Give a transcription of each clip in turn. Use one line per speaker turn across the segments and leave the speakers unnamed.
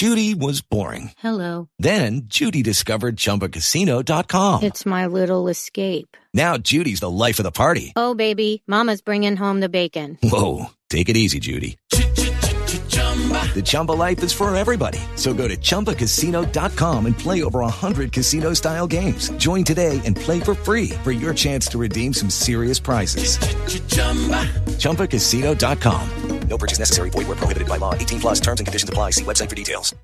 Judy was boring.
Hello.
Then Judy discovered ChumbaCasino.com.
It's my little escape.
Now Judy's the life of the party.
Oh, baby, mama's bringing home the bacon.
Whoa, take it easy, Judy. The Chumba life is for everybody. So go to ChumbaCasino.com and play over 100 casino-style games. Join today and play for free for your chance to redeem some serious prizes. ChumbaCasino.com. No purchase necessary. Void where prohibited by law. 18 plus terms and conditions apply. See website for details.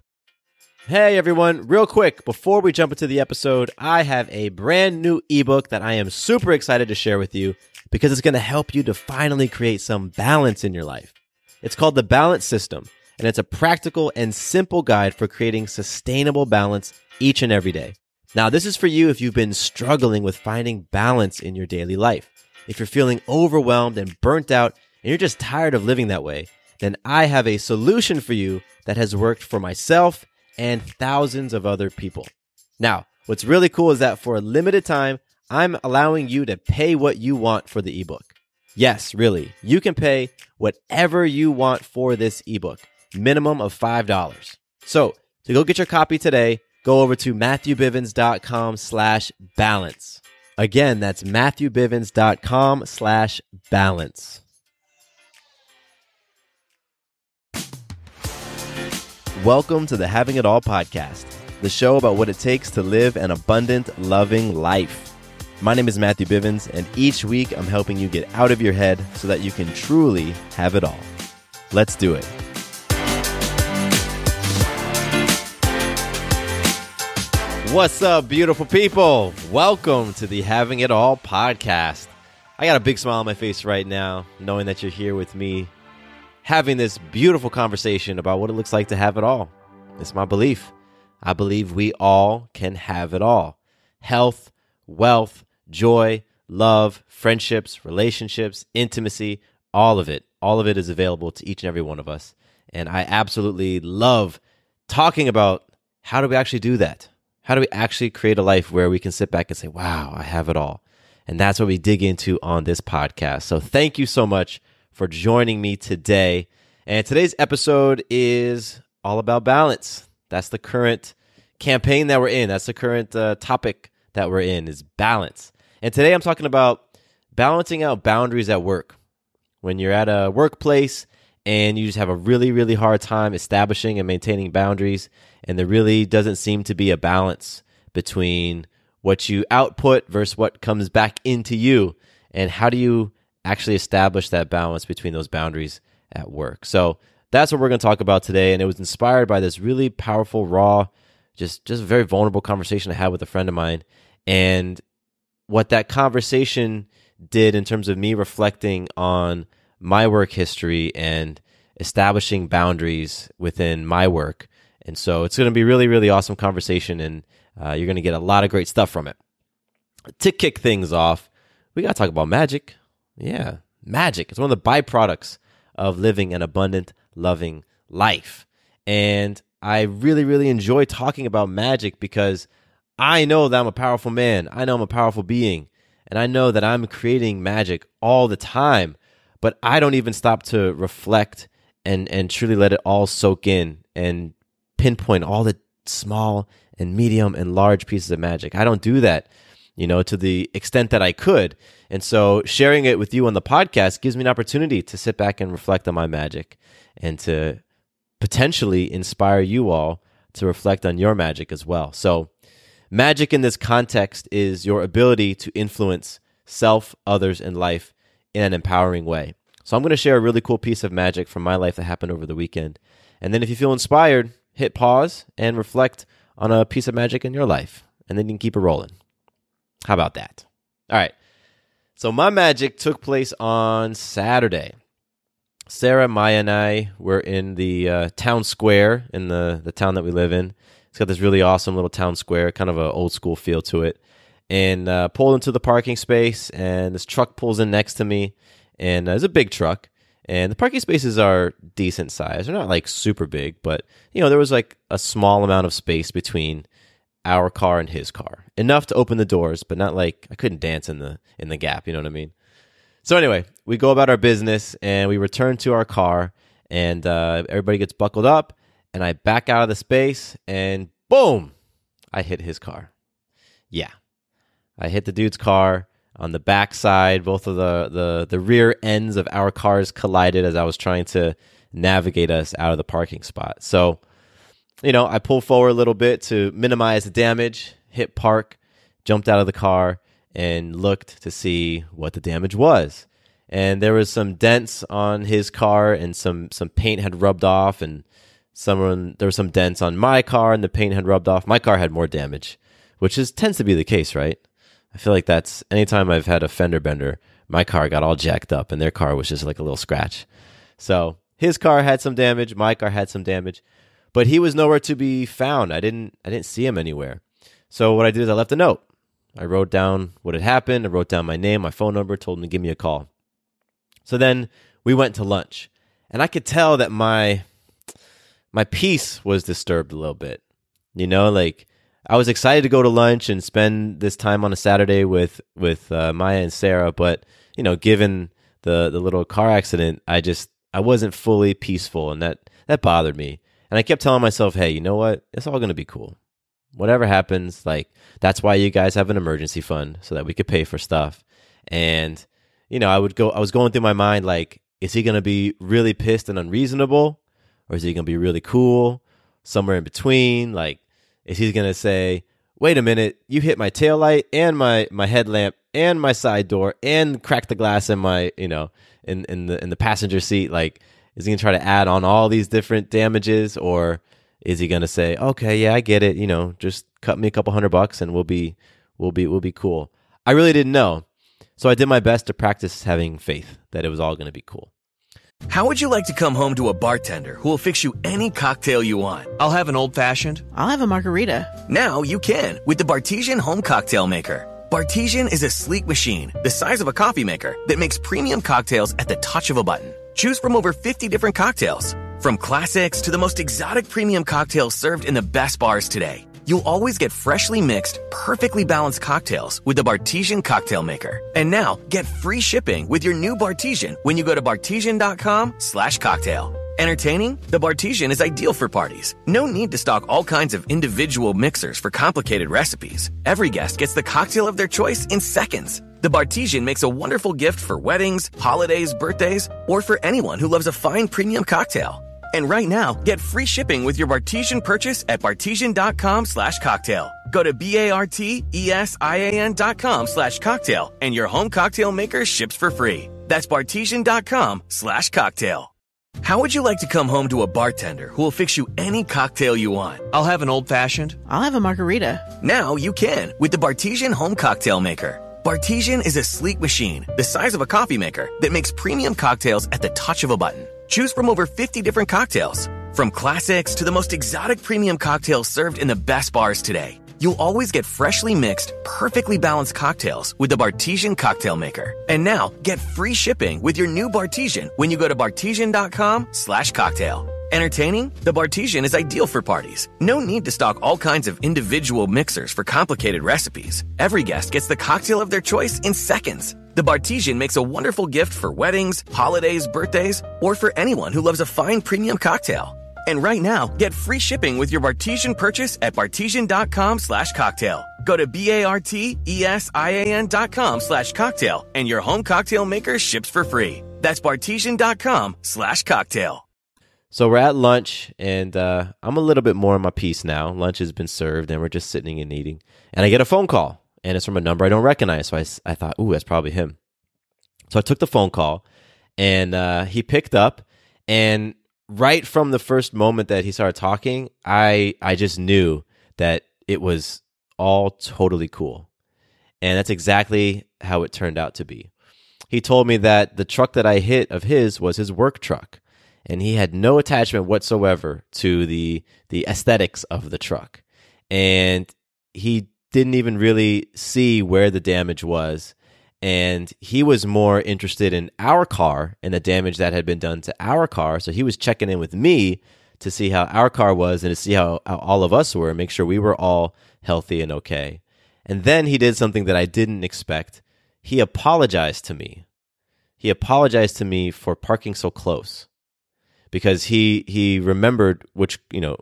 Hey everyone, real quick, before we jump into the episode, I have a brand new ebook that I am super excited to share with you because it's going to help you to finally create some balance in your life. It's called The Balance System, and it's a practical and simple guide for creating sustainable balance each and every day. Now, this is for you if you've been struggling with finding balance in your daily life. If you're feeling overwhelmed and burnt out and you're just tired of living that way, then I have a solution for you that has worked for myself and thousands of other people. Now, what's really cool is that for a limited time, I'm allowing you to pay what you want for the ebook. Yes, really, you can pay whatever you want for this ebook, minimum of $5. So to go get your copy today, go over to MatthewBivens.com/balance. Again, that's MatthewBivens.com/balance. Welcome to the Having It All podcast, the show about what it takes to live an abundant, loving life. My name is Matthew Bivens, and each week I'm helping you get out of your head so that you can truly have it all. Let's do it. What's up, beautiful people? Welcome to the Having It All podcast. I got a big smile on my face right now, knowing that you're here with me, having this beautiful conversation about what it looks like to have it all. It's my belief. I believe we all can have it all. Health, wealth, joy, love, friendships, relationships, intimacy, all of it. All of it is available to each and every one of us. And I absolutely love talking about how do we actually do that? How do we actually create a life where we can sit back and say, wow, I have it all? And that's what we dig into on this podcast. So thank you so much for joining me today. And today's episode is all about balance. That's the current campaign that we're in. That's the current topic that we're in, is balance. And today I'm talking about balancing out boundaries at work. When you're at a workplace and you just have a really, really hard time establishing and maintaining boundaries, and there really doesn't seem to be a balance between what you output versus what comes back into you. And how do you actually establish that balance between those boundaries at work? So that's what we're going to talk about today. And it was inspired by this really powerful, raw, just very vulnerable conversation I had with a friend of mine. And what that conversation did in terms of me reflecting on my work history and establishing boundaries within my work. And so it's going to be a really, really awesome conversation, and you're going to get a lot of great stuff from it. To kick things off, we got to talk about magic. Yeah, magic. It's one of the byproducts of living an abundant, loving life. And I really, really enjoy talking about magic because I know that I'm a powerful man. I know I'm a powerful being. And I know that I'm creating magic all the time. But I don't even stop to reflect and truly let it all soak in and pinpoint all the small and medium and large pieces of magic. I don't do that, to the extent that I could. And so sharing it with you on the podcast gives me an opportunity to sit back and reflect on my magic and to potentially inspire you all to reflect on your magic as well. So magic in this context is your ability to influence self, others, and life in an empowering way. So I'm going to share a really cool piece of magic from my life that happened over the weekend. And then if you feel inspired, hit pause and reflect on a piece of magic in your life. And then you can keep it rolling. How about that? All right. So my magic took place on Saturday. Sarah, Maya, and I were in the town square in the town that we live in. It's got this really awesome little town square, kind of an old school feel to it. And pulled into the parking space, and this truck pulls in next to me. And it's a big truck. And the parking spaces are decent size. They're not like super big, but there was like a small amount of space between our car and his car. Enough to open the doors, but not like I couldn't dance in the gap, you know what I mean? So anyway, we go about our business and we return to our car, and everybody gets buckled up, and I back out of the space, and boom, I hit his car. Yeah, I hit the dude's car on the back side. Both of the rear ends of our cars collided as I was trying to navigate us out of the parking spot. So, I pulled forward a little bit to minimize the damage, hit park, jumped out of the car, and looked to see what the damage was. And there was some dents on his car, and some paint had rubbed off, and there were some dents on my car, and the paint had rubbed off. My car had more damage, which tends to be the case, right? I feel like that's anytime I've had a fender bender, my car got all jacked up, and their car was just like a little scratch. So his car had some damage, my car had some damage, but he was nowhere to be found. I didn't see him anywhere. So what I did is I left a note. I wrote down what had happened. I wrote down my name, my phone number, told him to give me a call. So then we went to lunch, and I could tell that my peace was disturbed a little bit. Like I was excited to go to lunch and spend this time on a Saturday with Maya and Sarah, but given the little car accident, I wasn't fully peaceful, and that bothered me. And I kept telling myself, hey, you know what? It's all going to be cool. Whatever happens, like that's why you guys have an emergency fund so that we could pay for stuff. And I was going through my mind like, is he going to be really pissed and unreasonable, or is he going to be really cool, somewhere in between? Like, is he going to say, wait a minute, you hit my taillight and my headlamp and my side door and cracked the glass in my, in the passenger seat? Like, is he going to try to add on all these different damages, or is he going to say, okay, yeah, I get it, just cut me a couple $100 and we'll be cool? I really didn't know. So I did my best to practice having faith that it was all going to be cool.
How would you like to come home to a bartender who will fix you any cocktail you want? I'll have an old-fashioned.
I'll have a margarita.
Now you can with the Bartesian Home Cocktail Maker. Bartesian is a sleek machine the size of a coffee maker that makes premium cocktails at the touch of a button. Choose from over 50 different cocktails, from classics to the most exotic premium cocktails served in the best bars today. You'll always get freshly mixed, perfectly balanced cocktails with the Bartesian Cocktail Maker. And now, get free shipping with your new Bartesian when you go to bartesian.com/cocktail. Entertaining? The Bartesian is ideal for parties. No need to stock all kinds of individual mixers for complicated recipes. Every guest gets the cocktail of their choice in seconds. The Bartesian makes a wonderful gift for weddings, holidays, birthdays, or for anyone who loves a fine premium cocktail. And right now, get free shipping with your Bartesian purchase at bartesian.com/cocktail. Go to BARTESIAN.com/cocktail and your home cocktail maker ships for free. That's bartesian.com/cocktail. How would you like to come home to a bartender who will fix you any cocktail you want? I'll have an old-fashioned.
I'll have a margarita.
Now you can with the Bartesian Home Cocktail Maker. Bartesian is a sleek machine the size of a coffee maker that makes premium cocktails at the touch of a button. Choose from over 50 different cocktails, from classics to the most exotic premium cocktails served in the best bars today. You'll always get freshly mixed, perfectly balanced cocktails with the Bartesian Cocktail Maker. And now, get free shipping with your new Bartesian when you go to bartesian.com/cocktail. Entertaining? The Bartesian is ideal for parties. No need to stock all kinds of individual mixers for complicated recipes. Every guest gets the cocktail of their choice in seconds. The Bartesian makes a wonderful gift for weddings, holidays, birthdays, or for anyone who loves a fine premium cocktail. And right now, get free shipping with your Bartesian purchase at bartesian.com/cocktail. Go to BARTESIAN.com/cocktail and your home cocktail maker ships for free. That's bartesian.com/cocktail.
So we're at lunch, and I'm a little bit more in my piece now. Lunch has been served, and we're just sitting and eating. And I get a phone call, and it's from a number I don't recognize. So I thought, ooh, that's probably him. So I took the phone call, and he picked up, and right from the first moment that he started talking, I just knew that it was all totally cool. And that's exactly how it turned out to be. He told me that the truck that I hit of his was his work truck, and he had no attachment whatsoever to the aesthetics of the truck. And he didn't even really see where the damage was. And he was more interested in our car and the damage that had been done to our car. So he was checking in with me to see how our car was and to see how all of us were and make sure we were all healthy and okay. And then he did something that I didn't expect. He apologized to me. He apologized to me for parking so close, because he remembered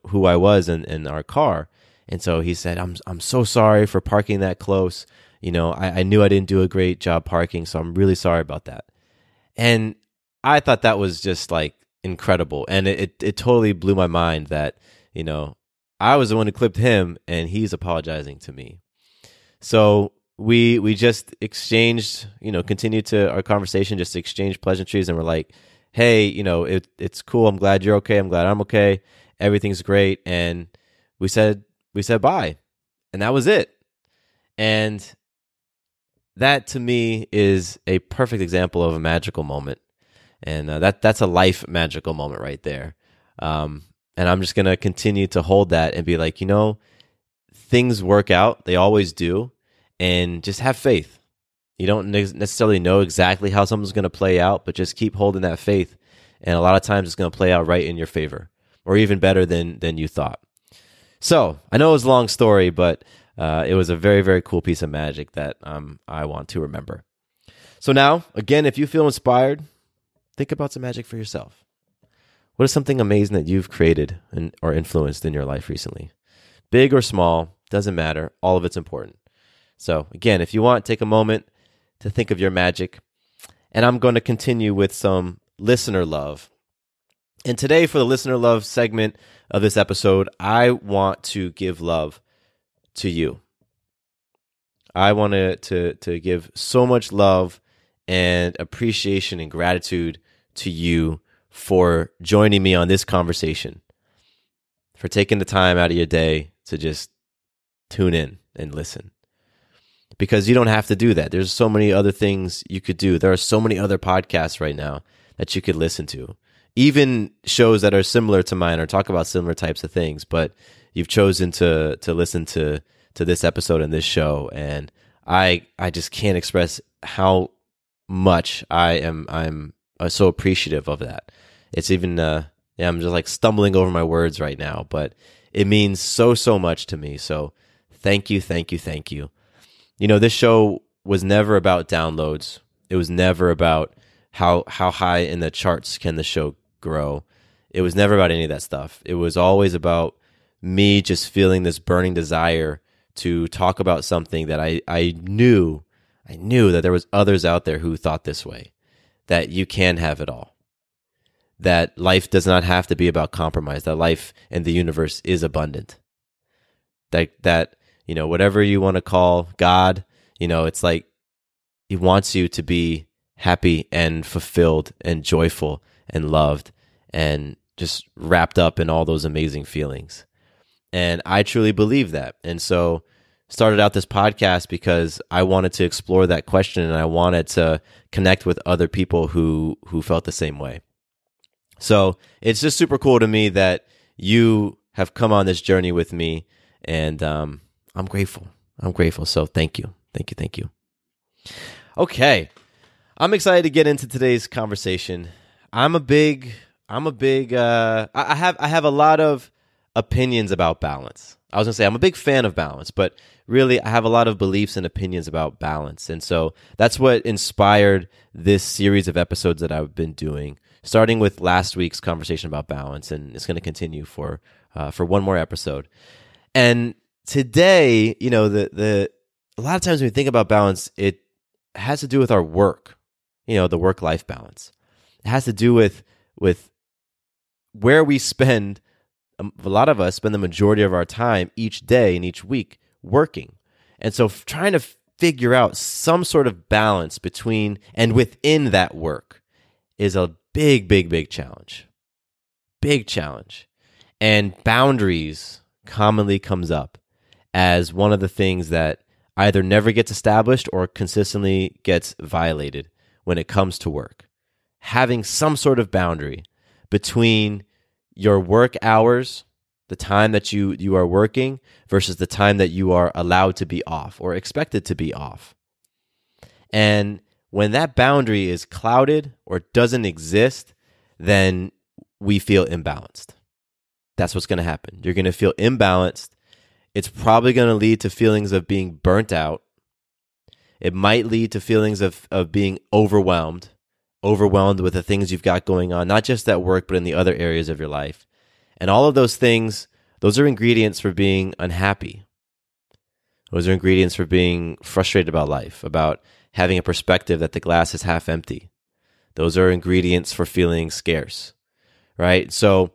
who I was in our car. And so he said, I'm so sorry for parking that close. I knew I didn't do a great job parking, so I'm really sorry about that. And I thought that was just like incredible. And it totally blew my mind that, I was the one who clipped him and he's apologizing to me. So we just exchanged, continued to our conversation, just exchanged pleasantries, and we're like, hey, it's cool. I'm glad you're okay. I'm glad I'm okay. Everything's great. And we said bye, and that was it. And that to me is a perfect example of a magical moment. And that's a life magical moment right there. And I'm just going to continue to hold that and be like, things work out. They always do. And just have faith. You don't necessarily know exactly how something's going to play out, but just keep holding that faith. And a lot of times it's going to play out right in your favor, or even better than you thought. So I know it was a long story, but it was a very, very cool piece of magic that I want to remember. So now, again, if you feel inspired, think about some magic for yourself. What is something amazing that you've created or influenced in your life recently? Big or small, doesn't matter. All of it's important. So again, if you want, take a moment to think of your magic. And I'm going to continue with some listener love. And today, for the listener love segment of this episode, I want to give love to you. I want to give so much love and appreciation and gratitude to you for joining me on this conversation, for taking the time out of your day to just tune in and listen. Because you don't have to do that. There's so many other things you could do. There are so many other podcasts right now that you could listen to. Even shows that are similar to mine or talk about similar types of things, but you've chosen to listen to this episode and this show. And I just can't express how much I'm so appreciative of that. It's even, I'm just like stumbling over my words right now, but it means so much to me. So thank you. This show was never about downloads. It was never about how high in the charts can the show grow. It was never about any of that stuff. It was always about me just feeling this burning desire to talk about something that I knew that there was others out there who thought this way, that you can have it all, that life does not have to be about compromise, that life and the universe is abundant, that whatever you want to call God, it's like he wants you to be happy and fulfilled and joyful and loved and just wrapped up in all those amazing feelings. And I truly believe that. And so started out this podcast because I wanted to explore that question, and I wanted to connect with other people who felt the same way. So it's just super cool to me that you have come on this journey with me, and I'm grateful. So thank you. Okay. I'm excited to get into today's conversation. I have a lot of opinions about balance. I was going to say I'm a big fan of balance, but really I have a lot of beliefs and opinions about balance. And so that's what inspired this series of episodes that I've been doing, starting with last week's conversation about balance, and it's going to continue for one more episode. And today, a lot of times when we think about balance, it has to do with our work, the work-life balance. It has to do with where we spend. A lot of us spend the majority of our time each day and each week working. And so trying to figure out some sort of balance between and within that work is a big challenge. Big challenge. And boundaries commonly comes up as one of the things that either never gets established or consistently gets violated when it comes to work. Having some sort of boundary between your work hours, the time that you are working, versus the time that you are allowed to be off or expected to be off. And when that boundary is clouded or doesn't exist, then we feel imbalanced. That's what's going to happen. You're going to feel imbalanced. It's probably going to lead to feelings of being burnt out. It might lead to feelings of being overwhelmed, overwhelmed with the things you've got going on, not just at work, but in the other areas of your life. And all of those things, those are ingredients for being unhappy. Those are ingredients for being frustrated about life, about having a perspective that the glass is half empty. Those are ingredients for feeling scarce, right? So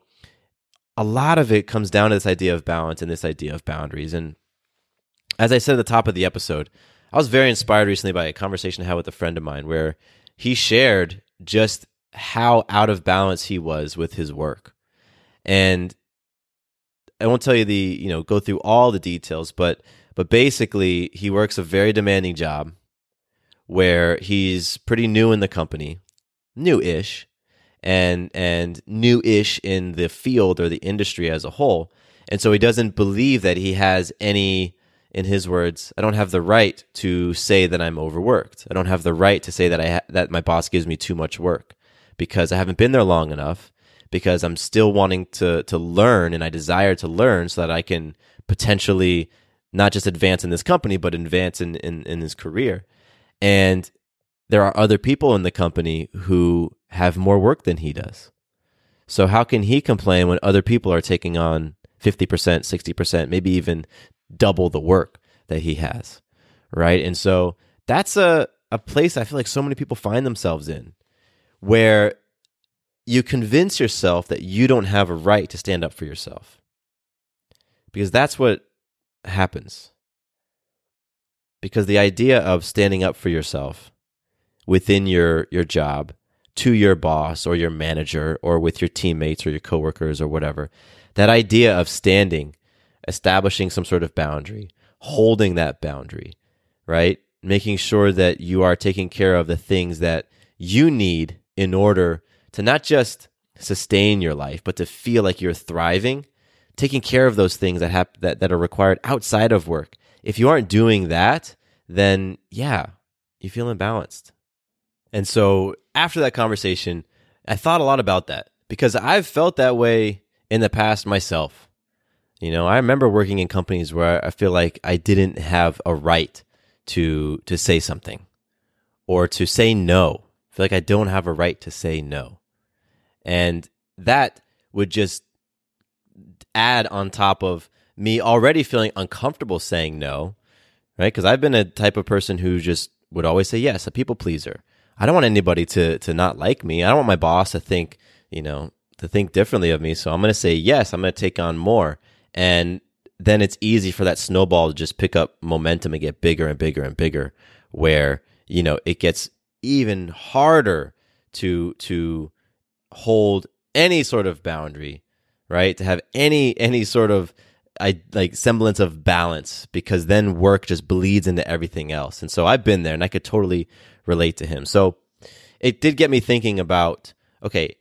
a lot of it comes down to this idea of balance and this idea of boundaries. And as I said at the top of the episode, I was very inspired recently by a conversation I had with a friend of mine where he shared just how out of balance he was with his work. And I won't tell you go through all the details, but basically he works a very demanding job where he's pretty new in the company, new-ish, and new-ish in the field or the industry as a whole. And so he doesn't believe that he has any, in his words, I don't have the right to say that I'm overworked. I don't have the right to say that that my boss gives me too much work because I haven't been there long enough, because I'm still wanting to learn, and I desire to learn so that I can potentially not just advance in this company, but advance in his career. And there are other people in the company who have more work than he does. So how can he complain when other people are taking on 50%, 60%, maybe even double the work that he has, right? And so that's a place I feel like so many people find themselves in, where you convince yourself that you don't have a right to stand up for yourself. Because that's what happens. Because the idea of standing up for yourself within your job, to your boss or your manager or with your teammates or your coworkers or whatever, that idea of standing, establishing some sort of boundary, holding that boundary, right? Making sure that you are taking care of the things that you need in order to not just sustain your life, but to feel like you're thriving, taking care of those things that are required outside of work. If you aren't doing that, then yeah, you feel imbalanced. And so after that conversation, I thought a lot about that because I've felt that way in the past myself. You know, I remember working in companies where I feel like I didn't have a right to say something or to say no. I feel like I don't have a right to say no. And that would just add on top of me already feeling uncomfortable saying no, right? Because I've been a type of person who just would always say yes, a people pleaser. I don't want anybody to not like me. I don't want my boss to think, to think differently of me. So I'm going to say yes, I'm going to take on more. And then it's easy for that snowball to just pick up momentum and get bigger and bigger and bigger, where, it gets even harder to hold any sort of boundary, right? To have any sort of semblance of balance, because then work just bleeds into everything else. And so I've been there and I could totally relate to him. So it did get me thinking about, okay,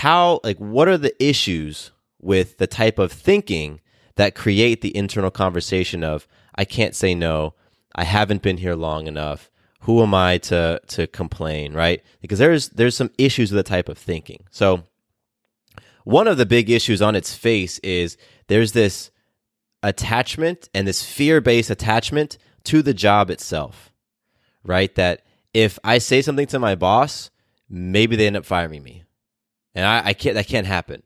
what are the issues with the type of thinking that create the internal conversation of, I can't say no, I haven't been here long enough, who am I to complain, right? Because there's some issues with the type of thinking. So one of the big issues on its face is there's this attachment and this fear-based attachment to the job itself, right? That if I say something to my boss, maybe they end up firing me. And that can't happen,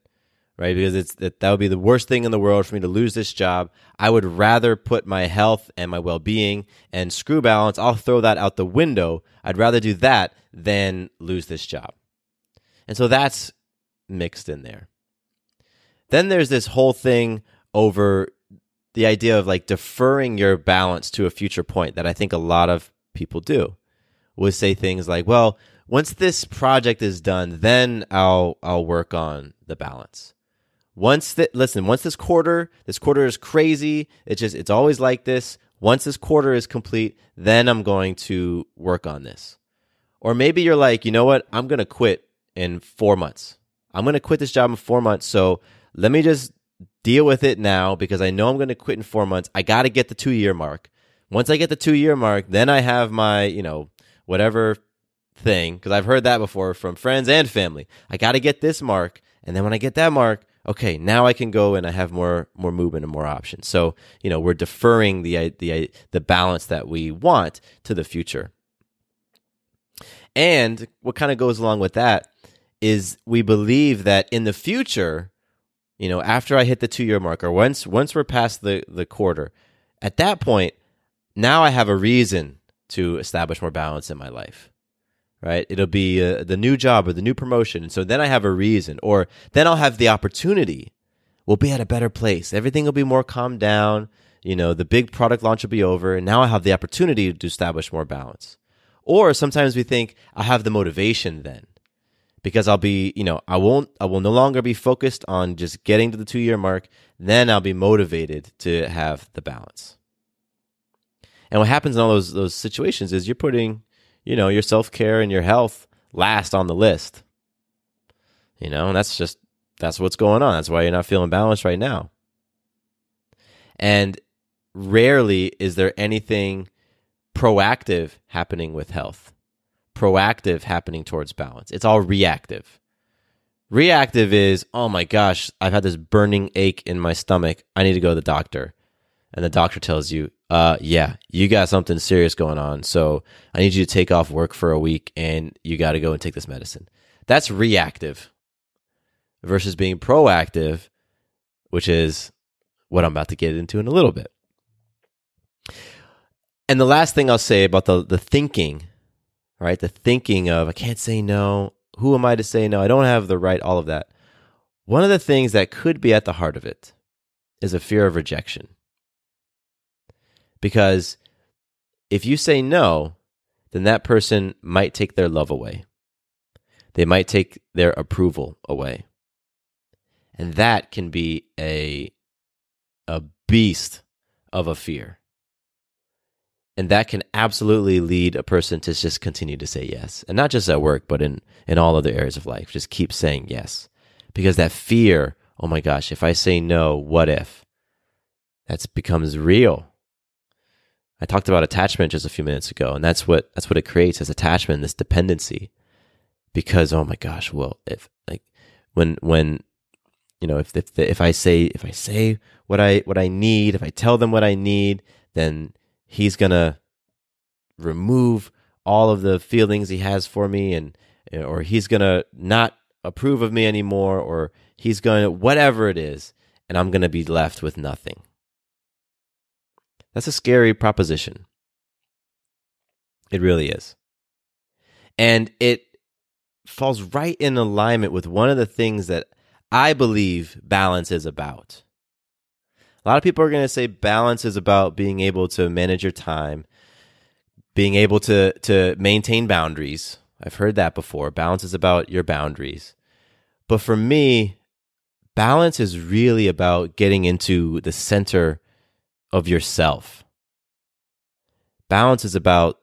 right? Because that would be the worst thing in the world for me to lose this job. I would rather put my health and my well-being and screw balance, I'll throw that out the window. I'd rather do that than lose this job. And so that's mixed in there. Then there's this whole thing over the idea of deferring your balance to a future point that I think a lot of people do. Would say things like, well, once this project is done, then I'll work on the balance. Once this quarter is crazy, it's always like this. Once this quarter is complete, then I'm going to work on this. Or maybe you're like, you know what? I'm going to quit in 4 months. I'm going to quit this job in 4 months. So let me just deal with it now because I know I'm going to quit in 4 months. I got to get the 2-year mark. Once I get the 2-year mark, then I have my, whatever thing, because I've heard that before from friends and family. I got to get this mark. And then when I get that mark, okay, now I can go and I have more movement and more options. So, we're deferring the balance that we want to the future. And what kind of goes along with that is we believe that in the future, after I hit the 2-year mark, or once we're past the quarter, at that point, now I have a reason to establish more balance in my life, right? It'll be the new job or the new promotion. And so then I have a reason, or then I'll have the opportunity. We'll be at a better place. Everything will be more calmed down. The big product launch will be over. And now I have the opportunity to establish more balance. Or sometimes we think I'll have the motivation then, because I'll be, I will no longer be focused on just getting to the 2-year mark. Then I'll be motivated to have the balance. And what happens in all those situations is you're putting, your self-care and your health last on the list. And that's what's going on. That's why you're not feeling balanced right now. And rarely is there anything proactive happening with health, proactive happening towards balance. It's all reactive. Reactive is, oh my gosh, I've had this burning ache in my stomach. I need to go to the doctor. And the doctor tells you, yeah, you got something serious going on. So I need you to take off work for a week and you got to go and take this medicine. That's reactive versus being proactive, which is what I'm about to get into in a little bit. And the last thing I'll say about the thinking, right? The thinking of, I can't say no. Who am I to say no? I don't have the right, all of that. One of the things that could be at the heart of it is a fear of rejection. Because if you say no, then that person might take their love away. They might take their approval away. And that can be a beast of a fear. And that can absolutely lead a person to just continue to say yes. And not just at work, but in all other areas of life. Just keep saying yes. Because that fear, oh my gosh, if I say no, what if? That becomes real. I talked about attachment just a few minutes ago, and that's what it creates, is attachment, this dependency. Because, oh my gosh, well, if I say what I need, if I tell them what I need, then he's gonna remove all of the feelings he has for me, or he's gonna not approve of me anymore, or he's gonna whatever it is, and I'm gonna be left with nothing. That's a scary proposition. It really is. And it falls right in alignment with one of the things that I believe balance is about. A lot of people are going to say balance is about being able to manage your time, being able to maintain boundaries. I've heard that before. Balance is about your boundaries. But for me, balance is really about getting into the center of yourself. Balance is about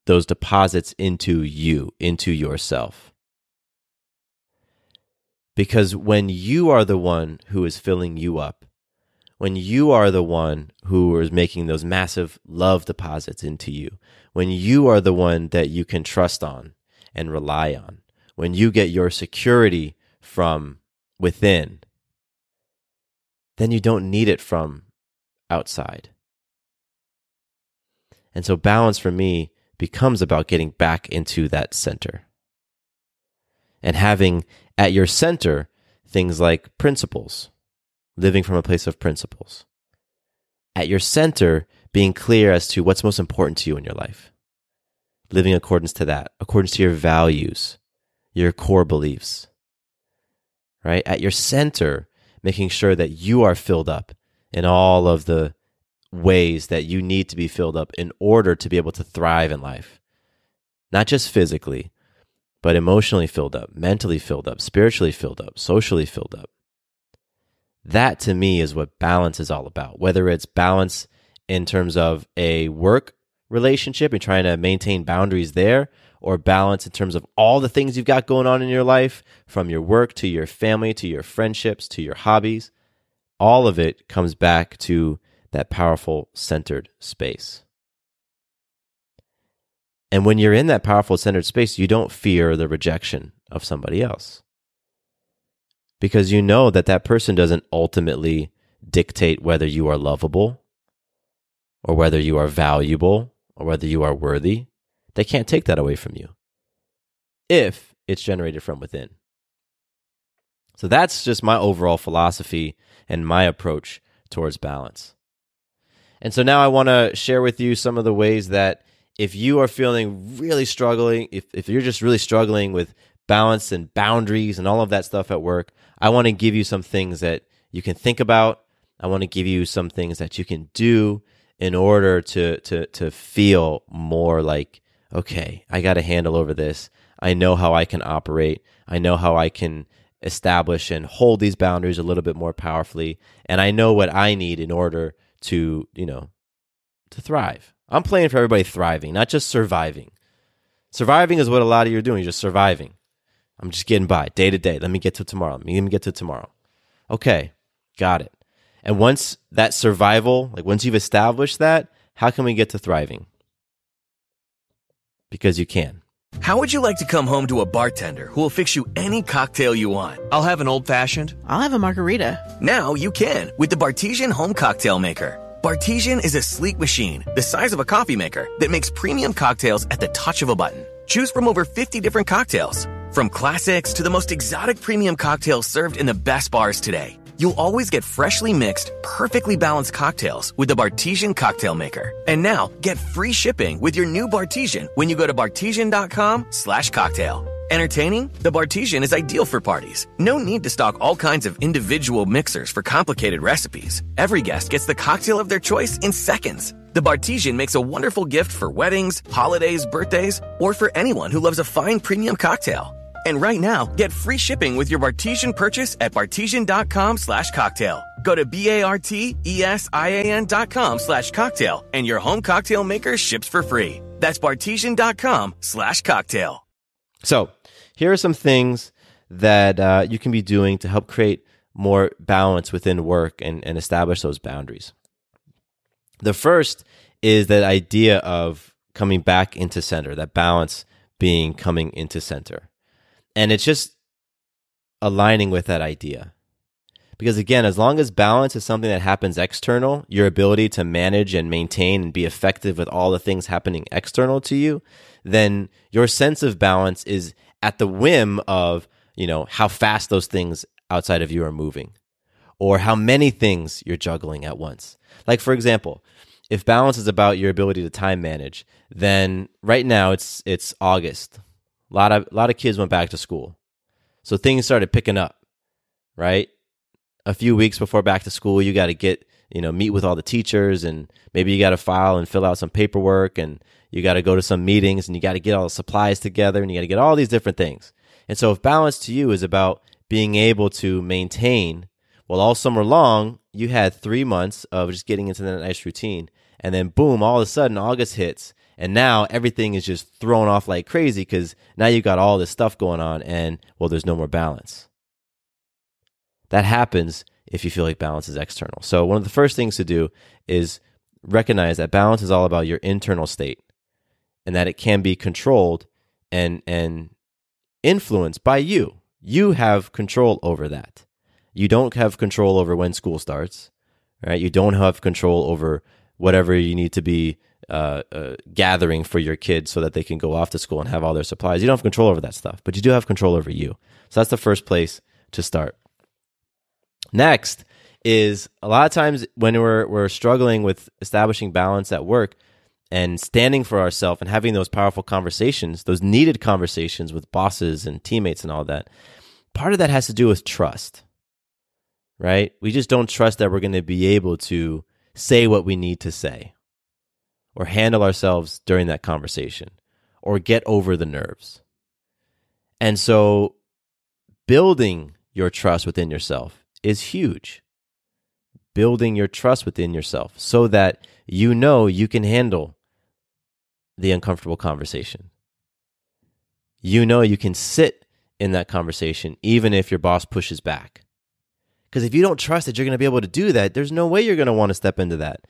those deposits into you, into yourself. Because when you are the one who is filling you up, when you are the one who is making those massive love deposits into you, when you are the one that you can trust on and rely on, when you get your security from within, then you don't need it from outside. And so balance for me becomes about getting back into that center and having at your center things like principles, living from a place of principles. At your center, being clear as to what's most important to you in your life, living in accordance to that, accordance to your values, your core beliefs, right? At your center, making sure that you are filled up in all of the ways that you need to be filled up in order to be able to thrive in life. Not just physically, but emotionally filled up, mentally filled up, spiritually filled up, socially filled up. That to me is what balance is all about. Whether it's balance in terms of a work relationship and trying to maintain boundaries there, or balance in terms of all the things you've got going on in your life, from your work to your family, to your friendships, to your hobbies, all of it comes back to that powerful centered space. And when you're in that powerful centered space, you don't fear the rejection of somebody else. Because you know that that person doesn't ultimately dictate whether you are lovable, or whether you are valuable, or whether you are worthy. They can't take that away from you. if it's generated from within. So that's just my overall philosophy and my approach towards balance. And so now I want to share with you some of the ways that if you are feeling really struggling, if you're just really struggling with balance and boundaries and all of that stuff at work, I want to give you some things that you can think about. I want to give you some things that you can do in order to feel more like, okay, I got a handle over this. I know how I can operate. I know how I can establish and hold these boundaries a little bit more powerfully. And I know what I need in order to, to thrive. I'm playing for everybody thriving, not just surviving. Surviving is what a lot of you are doing. You're just surviving. I'm just getting by day to day. Let me get to tomorrow. Let me get to tomorrow. Okay, got it. And once that survival, like once you've established that, how can we get to thriving? Because you can.
How would you like to come home to a bartender who will fix you any cocktail you want?
I'll have an old-fashioned.
I'll have a margarita.
Now you can with the Bartesian Home Cocktail Maker. Bartesian is a sleek machine the size of a coffee maker that makes premium cocktails at the touch of a button. Choose from over 50 different cocktails, from classics to the most exotic premium cocktails served in the best bars today. You'll always get freshly mixed, perfectly balanced cocktails with the Bartesian Cocktail Maker. And now, get free shipping with your new Bartesian when you go to bartesian.com/cocktail. Entertaining? The Bartesian is ideal for parties. No need to stock all kinds of individual mixers for complicated recipes. Every guest gets the cocktail of their choice in seconds. The Bartesian makes a wonderful gift for weddings, holidays, birthdays, or for anyone who loves a fine premium cocktail. And right now, get free shipping with your Bartesian purchase at bartesian.com/cocktail. Go to bartesian.com/cocktail and your home cocktail maker ships for free. That's bartesian.com/cocktail.
So here are some things that you can be doing to help create more balance within work and establish those boundaries. The first is that idea of coming back into center, that balance being coming into center. And it's just aligning with that idea. Because again, as long as balance is something that happens external, your ability to manage and maintain and be effective with all the things happening external to you, then your sense of balance is at the whim of, how fast those things outside of you are moving or how many things you're juggling at once. Like, for example, if balance is about your ability to time manage, then right now it's August. A lot of kids went back to school. So things started picking up, right? A few weeks before back to school, you got to get, meet with all the teachers, and maybe you got to file and fill out some paperwork, and you got to go to some meetings, and you got to get all the supplies together, and you got to get all these different things. And so if balance to you is about being able to maintain, well, all summer long, you had 3 months of just getting into that nice routine. And then boom, all of a sudden August hits. And now everything is just thrown off like crazy because now you got all this stuff going on and, well, there's no more balance. That happens if you feel like balance is external. So one of the first things to do is recognize that balance is all about your internal state and that it can be controlled and influenced by you. You have control over that. You don't have control over when school starts, right? You don't have control over whatever you need to be gathering for your kids so that they can go off to school and have all their supplies. You don't have control over that stuff, but you do have control over you. So that's the first place to start. Next is a lot of times when we're struggling with establishing balance at work and standing for ourselves and having those powerful conversations, those needed conversations with bosses and teammates and all that, part of that has to do with trust, right? We just don't trust that we're going to be able to say what we need to say, or handle ourselves during that conversation, or get over the nerves. And so building your trust within yourself is huge. Building your trust within yourself so that you know you can handle the uncomfortable conversation. You know you can sit in that conversation even if your boss pushes back. Because if you don't trust that you're going to be able to do that, there's no way you're going to want to step into that.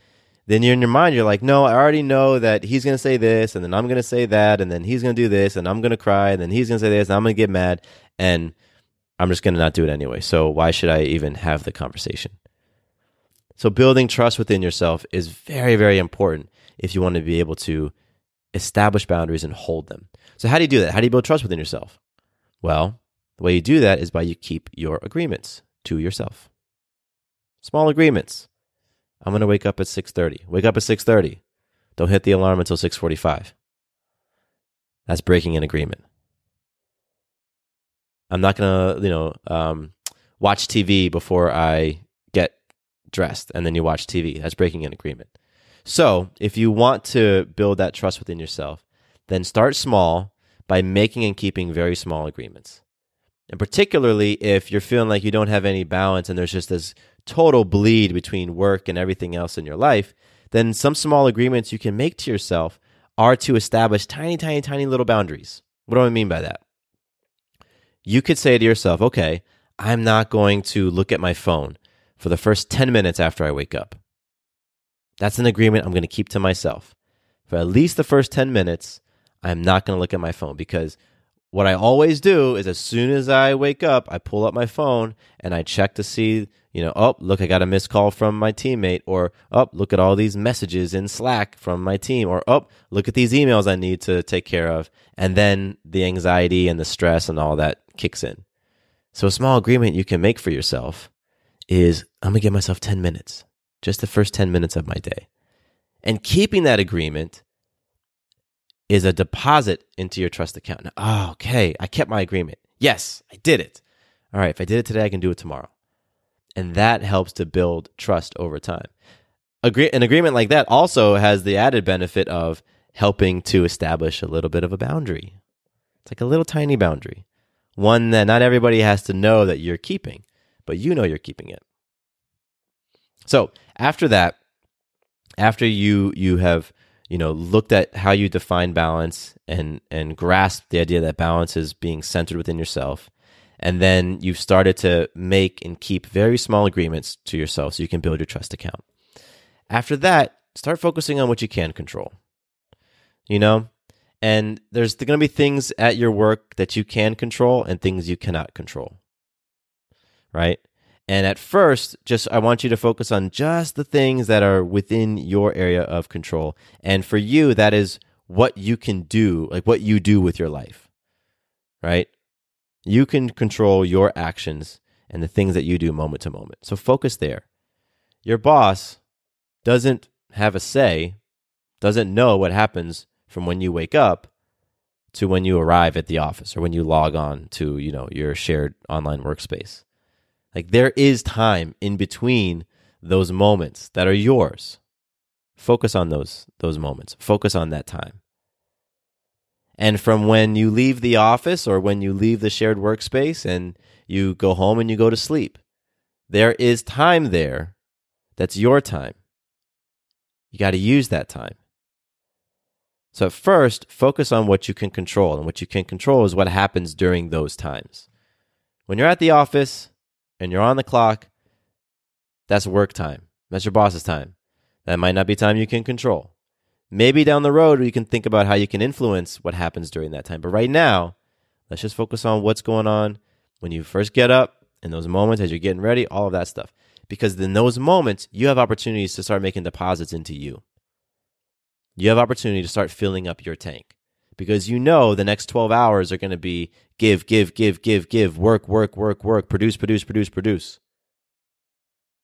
Then you're in your mind, you're like, no, I already know that he's going to say this, and then I'm going to say that, and then he's going to do this, and I'm going to cry, and then he's going to say this, and I'm going to get mad, and I'm just going to not do it anyway. So why should I even have the conversation? So building trust within yourself is very, very important if you want to be able to establish boundaries and hold them. So how do you do that? How do you build trust within yourself? Well, the way you do that is by you keep your agreements to yourself. Small agreements. I'm going to wake up at 6:30. Wake up at 6:30. Don't hit the alarm until 6:45. That's breaking an agreement. I'm not going to, watch TV before I get dressed, and then you watch TV. That's breaking an agreement. So if you want to build that trust within yourself, then start small by making and keeping very small agreements. And particularly if you're feeling like you don't have any balance and there's just this total bleed between work and everything else in your life, then some small agreements you can make to yourself are to establish tiny, tiny, tiny little boundaries. What do I mean by that? You could say to yourself, okay, I'm not going to look at my phone for the first 10 minutes after I wake up. That's an agreement I'm going to keep to myself. For at least the first 10 minutes, I'm not going to look at my phone, because what I always do is as soon as I wake up, I pull up my phone and I check to see, oh, look, I got a missed call from my teammate, or, oh, look at all these messages in Slack from my team, or, oh, look at these emails I need to take care of. And then the anxiety and the stress and all that kicks in. So a small agreement you can make for yourself is, I'm going to give myself 10 minutes, just the first 10 minutes of my day. And keeping that agreement is a deposit into your trust account. Now, okay, I kept my agreement. Yes, I did it. All right, if I did it today, I can do it tomorrow. And that helps to build trust over time. An agreement like that also has the added benefit of helping to establish a little bit of a boundary. It's like a little tiny boundary. One that not everybody has to know that you're keeping, but you know you're keeping it. So after that, after you have looked at how you define balance and grasped the idea that balance is being centered within yourself, and then you've started to make and keep very small agreements to yourself so you can build your trust account. After that, start focusing on what you can control. And there's going to be things at your work that you can control and things you cannot control, right? And at first, I want you to focus on just the things that are within your area of control. And for you, that is what you can do, like what you do with your life, right? You can control your actions and the things that you do moment to moment. So focus there. Your boss doesn't have a say, doesn't know what happens from when you wake up to when you arrive at the office or when you log on to, your shared online workspace. Like, there is time in between those moments that are yours. Focus on those moments. Focus on that time. And from when you leave the office or when you leave the shared workspace and you go home and you go to sleep, there is time there that's your time. You got to use that time. So at first, focus on what you can control. And what you can control is what happens during those times. When you're at the office and you're on the clock, that's work time. That's your boss's time. That might not be time you can control. Maybe down the road, you can think about how you can influence what happens during that time. But right now, let's just focus on what's going on when you first get up, in those moments as you're getting ready, all of that stuff. Because in those moments, you have opportunities to start making deposits into you. You have opportunity to start filling up your tank, because the next 12 hours are going to be give, work, produce.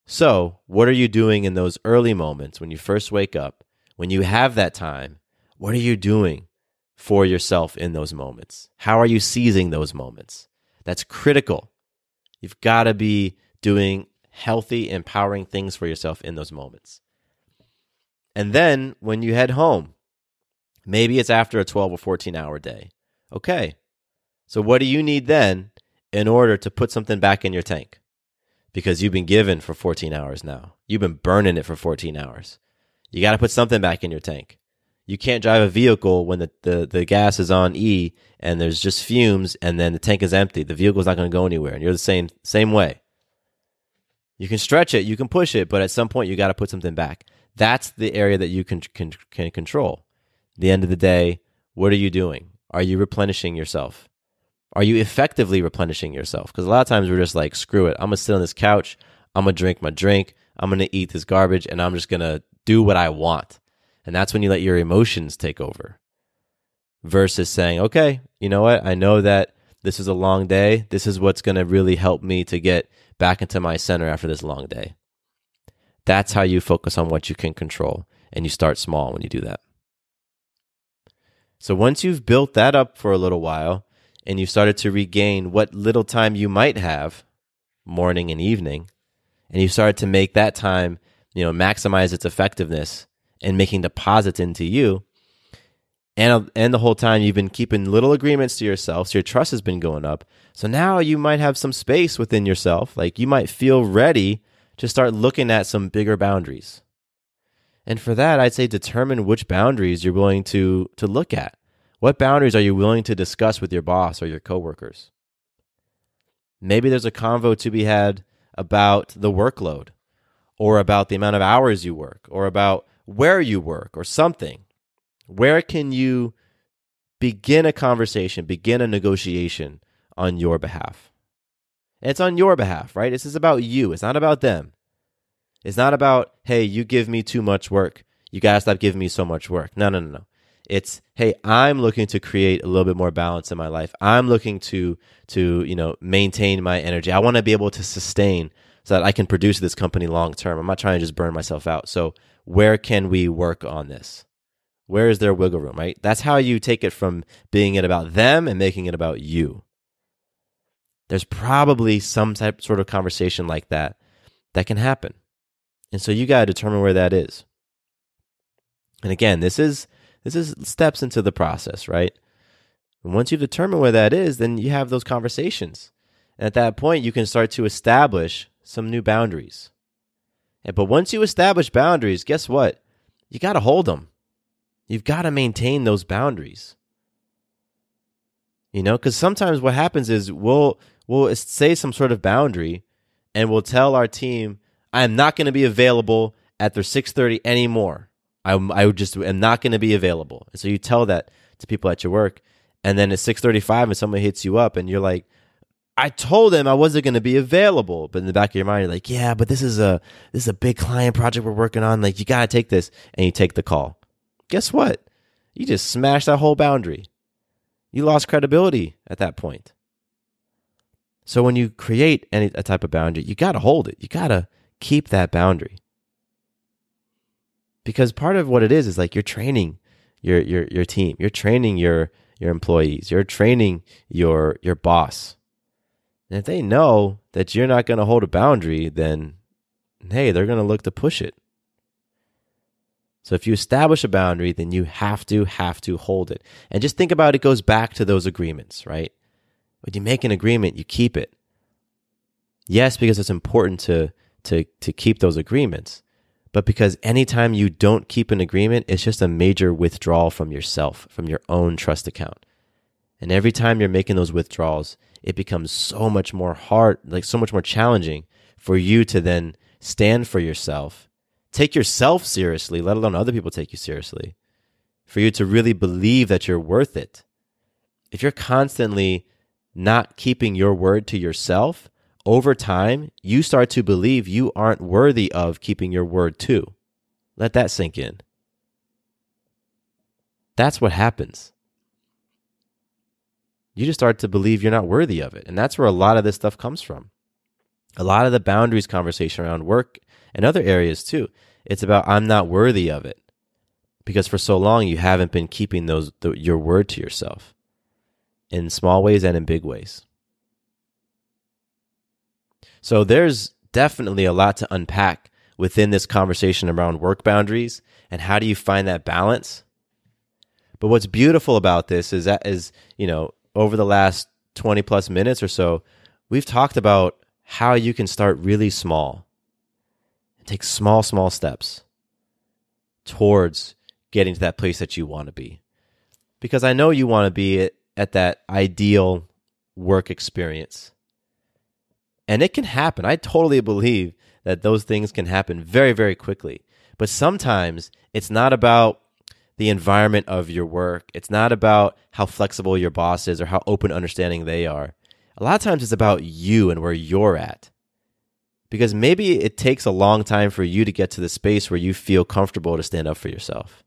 So what are you doing in those early moments when you first wake up, when you have that time? What are you doing for yourself in those moments? How are you seizing those moments? That's critical. You've got to be doing healthy, empowering things for yourself in those moments. And then when you head home, maybe it's after a 12 or 14-hour day. Okay, so what do you need then in order to put something back in your tank? Because you've been given for 14 hours now. You've been burning it for 14 hours. You got to put something back in your tank. You can't drive a vehicle when the gas is on E and there's just fumes and then the tank is empty. The vehicle's not going to go anywhere, and you're the same way. You can stretch it, you can push it, but at some point you got to put something back. That's the area that you can control. At the end of the day, what are you doing? Are you replenishing yourself? Are you effectively replenishing yourself? Because a lot of times we're just like, screw it. I'm going to sit on this couch. I'm going to drink my drink. I'm going to eat this garbage, and I'm just going to do what I want. And that's when you let your emotions take over. versus saying, okay, you know what? I know that this is a long day. This is what's going to really help me to get back into my center after this long day. That's how you focus on what you can control, and you start small when you do that. So once you've built that up for a little while and you've started to regain what little time you might have, morning and evening, and you've started to make that time, maximize its effectiveness and making deposits into you, and the whole time you've been keeping little agreements to yourself, so your trust has been going up. So now you might have some space within yourself, like you might feel ready to start looking at some bigger boundaries. And for that, I'd say determine which boundaries you're willing to look at. What boundaries are you willing to discuss with your boss or your coworkers? Maybe there's a convo to be had about the workload, or about the amount of hours you work, or about where you work, or something. Where can you begin a conversation, begin a negotiation on your behalf? And it's on your behalf, right? This is about you. It's not about them. It's not about, hey, you give me too much work. You got to stop giving me so much work. No. It's, hey, I'm looking to create a little bit more balance in my life. I'm looking to maintain my energy. I want to be able to sustain so that I can produce this company long term. I'm not trying to just burn myself out. So where can we work on this? Where is there wiggle room, right? That's how you take it from being it about them and making it about you. There's probably some sort of conversation like that can happen. And so you got to determine where that is. And again, this is steps into the process, right? And once you've determined where that is, then you have those conversations. And at that point, you can start to establish some new boundaries. But once you establish boundaries, guess what? You got to hold them. You've got to maintain those boundaries. Because sometimes what happens is we'll say some sort of boundary and we'll tell our team, I am not going to be available after 6:30 anymore. I just am not going to be available. And so you tell that to people at your work, and then it's 6:35 and someone hits you up and you're like, I told them I wasn't going to be available. But in the back of your mind, you're like, yeah, but this is a big client project we're working on. Like, you got to take this. And you take the call. Guess what? You just smashed that whole boundary. You lost credibility at that point. So when you create a type of boundary, you got to hold it. You got to keep that boundary. Because part of what it is like you're training your team. You're training your employees. You're training your boss. And if they know that you're not going to hold a boundary, then, hey, they're going to look to push it. So if you establish a boundary, then you have to hold it. And just think about it goes back to those agreements, right? When you make an agreement, you keep it. Yes, because it's important to keep those agreements. But because anytime you don't keep an agreement, it's just a major withdrawal from yourself, from your own trust account. And every time you're making those withdrawals, it becomes so much more hard, like so much more challenging for you to then stand for yourself, take yourself seriously, let alone other people take you seriously, for you to really believe that you're worth it. If you're constantly not keeping your word to yourself, over time, you start to believe you aren't worthy of keeping your word too. Let that sink in. That's what happens. You just start to believe you're not worthy of it. And that's where a lot of this stuff comes from. A lot of the boundaries conversation around work and other areas too. It's about, I'm not worthy of it. Because for so long, you haven't been keeping your word to yourself. In small ways and in big ways. So there's definitely a lot to unpack within this conversation around work boundaries and how do you find that balance. But what's beautiful about this is over the last 20 plus minutes or so, we've talked about how you can start really small and take small steps towards getting to that place that you want to be. Because I know you want to be at that ideal work experience. And it can happen. I totally believe that those things can happen very, very quickly. But sometimes it's not about the environment of your work. It's not about how flexible your boss is or how open understanding they are. A lot of times it's about you and where you're at. Because maybe it takes a long time for you to get to the space where you feel comfortable to stand up for yourself.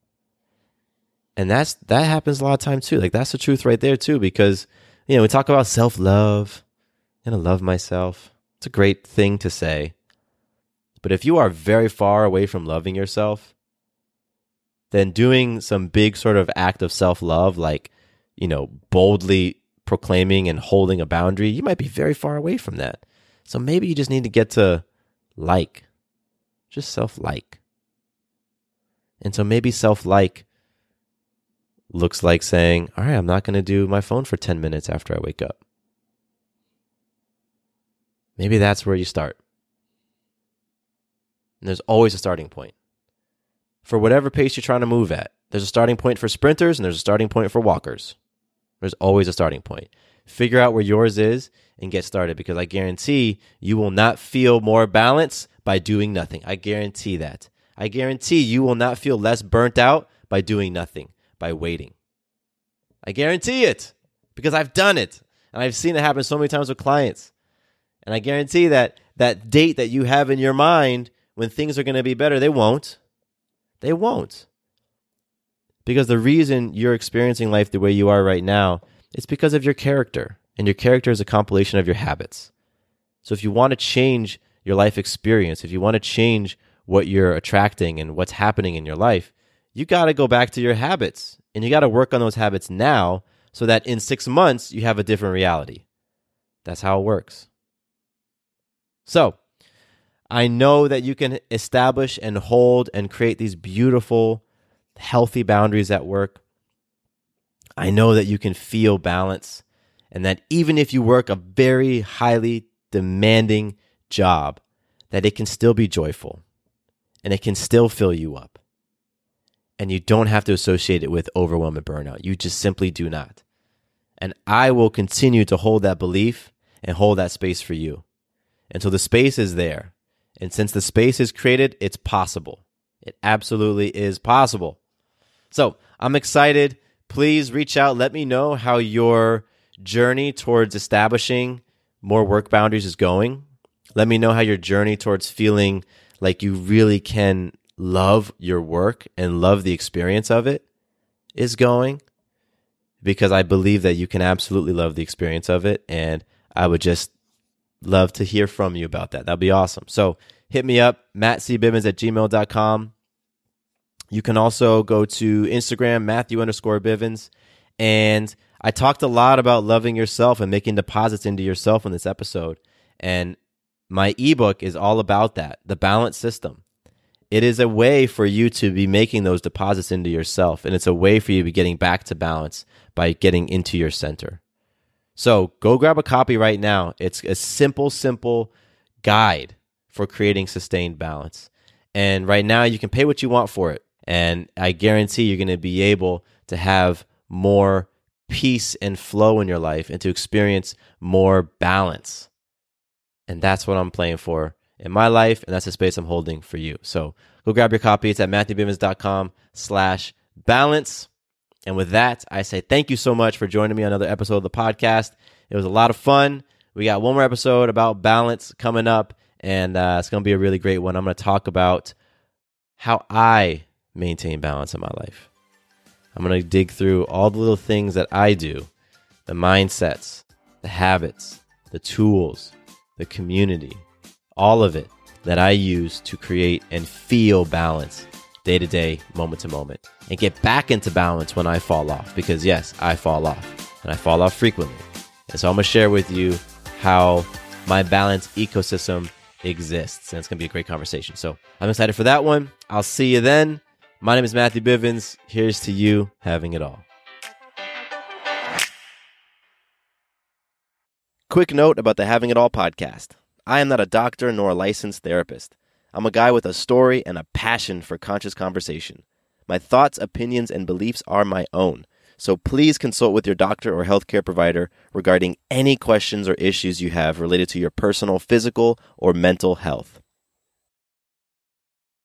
And that happens a lot of times too. Like, that's the truth right there too, because, we talk about self-love and I love myself. It's a great thing to say. But if you are very far away from loving yourself, then doing some big sort of act of self-love, like, boldly proclaiming and holding a boundary, you might be very far away from that. So maybe you just need to get to just self-like. And so maybe self-like looks like saying, all right, I'm not going to do my phone for 10 minutes after I wake up. Maybe that's where you start. And there's always a starting point. For whatever pace you're trying to move at, there's a starting point for sprinters and there's a starting point for walkers. There's always a starting point. Figure out where yours is and get started, because I guarantee you will not feel more balance by doing nothing. I guarantee that. I guarantee you will not feel less burnt out by doing nothing, by waiting. I guarantee it, because I've done it and I've seen it happen so many times with clients. And I guarantee that date that you have in your mind when things are going to be better, they won't. They won't. Because the reason you're experiencing life the way you are right now, it's because of your character. And your character is a compilation of your habits. So if you want to change your life experience, if you want to change what you're attracting and what's happening in your life, you got to go back to your habits. And you got to work on those habits now so that in 6 months, you have a different reality. That's how it works. So I know that you can establish and hold and create these beautiful, healthy boundaries at work. I know that you can feel balance, and that even if you work a very highly demanding job, that it can still be joyful and it can still fill you up. And you don't have to associate it with overwhelm and burnout. You just simply do not. And I will continue to hold that belief and hold that space for you. And so the space is there. And since the space is created, it's possible. It absolutely is possible. So I'm excited. Please reach out. Let me know how your journey towards establishing more work boundaries is going. Let me know how your journey towards feeling like you really can love your work and love the experience of it is going. Because I believe that you can absolutely love the experience of it. And I would just love to hear from you about that. That'd be awesome. So hit me up, mattcbivens@gmail.com. You can also go to Instagram, Matthew_Bivens. And I talked a lot about loving yourself and making deposits into yourself in this episode. And my ebook is all about that, the balance system. It is a way for you to be making those deposits into yourself. And it's a way for you to be getting back to balance by getting into your center. So go grab a copy right now. It's a simple guide for creating sustained balance. And right now you can pay what you want for it. And I guarantee you're going to be able to have more peace and flow in your life and to experience more balance. And that's what I'm playing for in my life. And that's the space I'm holding for you. So go grab your copy. It's at MatthewBivens.com/balance. And with that, I say thank you so much for joining me on another episode of the podcast. It was a lot of fun. We got one more episode about balance coming up, and it's going to be a really great one. I'm going to talk about how I maintain balance in my life. I'm going to dig through all the little things that I do, the mindsets, the habits, the tools, the community, all of it that I use to create and feel balance day to day, moment to moment, and get back into balance when I fall off. Because yes, I fall off, and I fall off frequently. And so I'm going to share with you how my balance ecosystem exists. And it's going to be a great conversation. So I'm excited for that one. I'll see you then. My name is Matthew Bivens. Here's to you having it all. Quick note about the Having It All podcast. I am not a doctor nor a licensed therapist. I'm a guy with a story and a passion for conscious conversation. My thoughts, opinions, and beliefs are my own. So please consult with your doctor or healthcare provider regarding any questions or issues you have related to your personal, physical, or mental health.